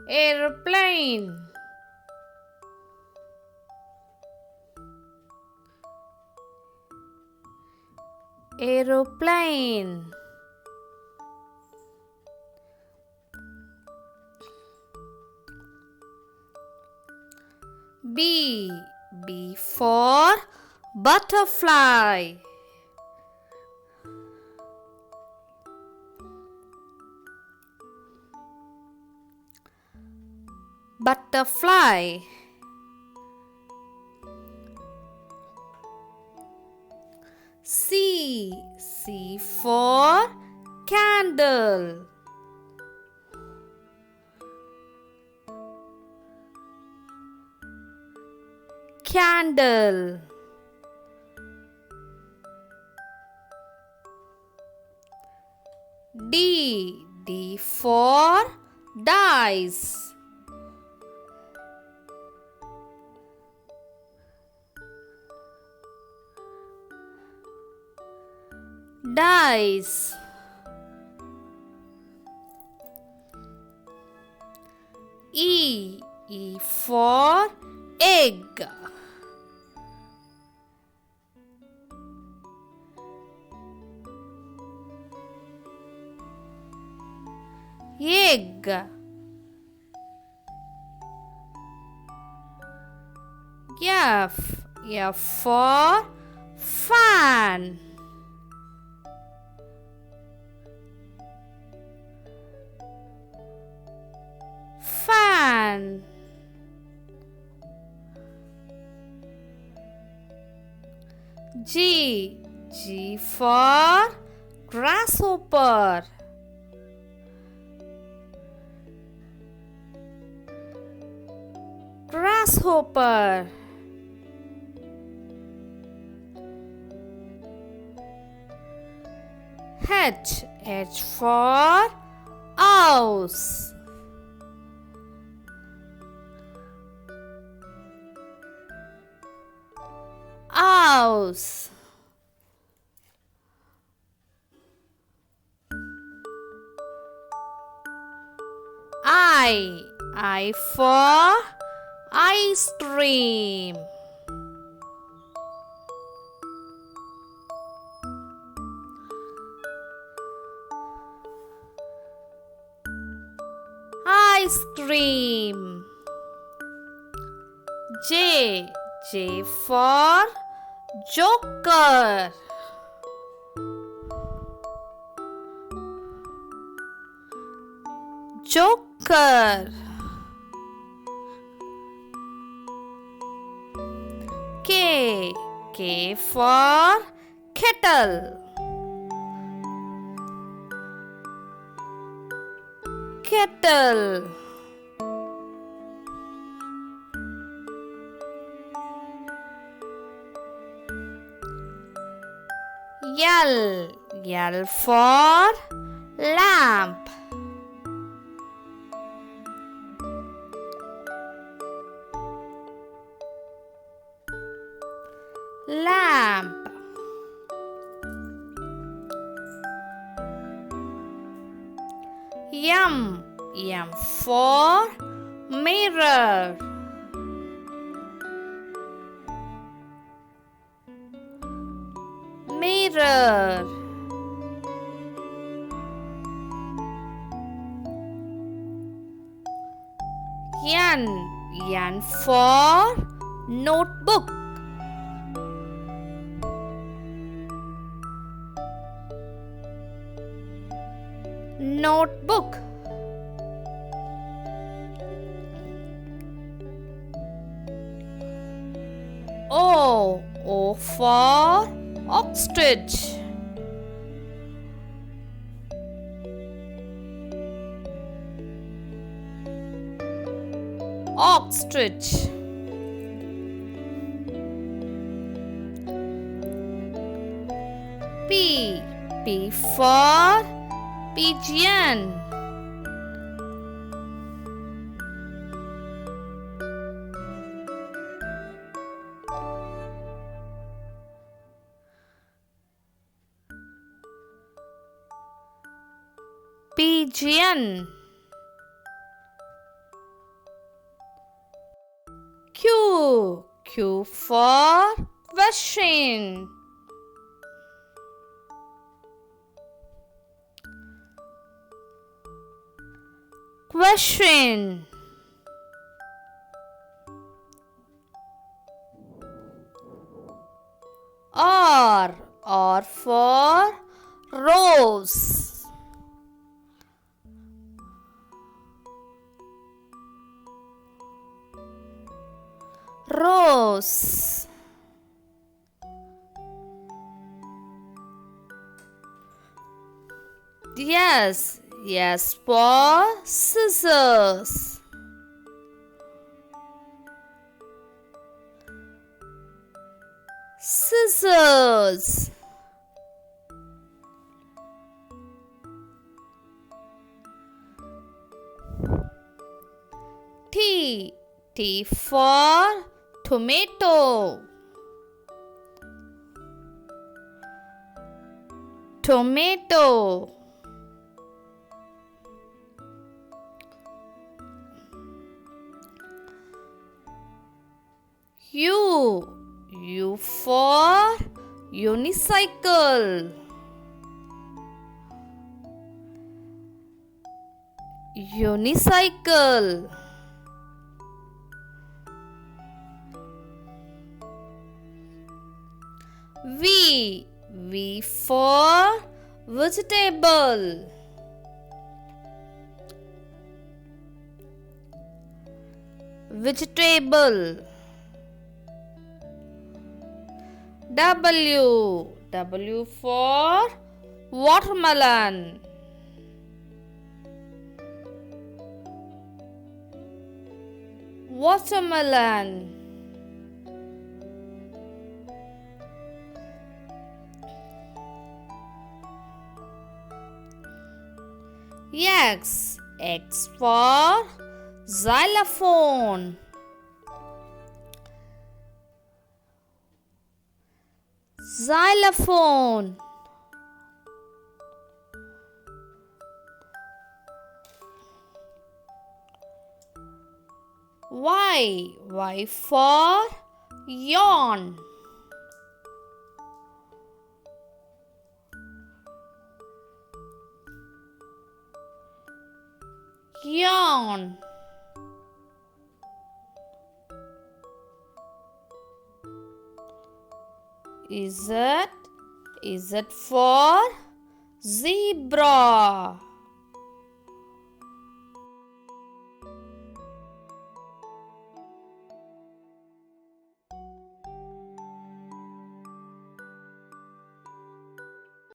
airplane, aeroplane. B for butterfly, butterfly. C for candle, candle. D for dice, dice. E for egg, egg. F for fan, fan. G for grasshopper, grasshopper. H for house, house. I for ice cream, ice cream. J for joker, joker. K for kettle, kettle. L for lamp, lamp. M for mirror, mirror. N for notebook, notebook. O for ostrich, ostrich. P for pigeon, pigeon. Q. Q for question. Question. R. R for rose. Rose. Yes, yes for scissors. Scissors. T. T for tomato. Tomato. U. U for unicycle. Unicycle. V. V for vegetable. Vegetable. W. W for watermelon. Watermelon. X. X for xylophone. Xylophone. Y. Y for yawn. Yawn. Z. Z for zebra.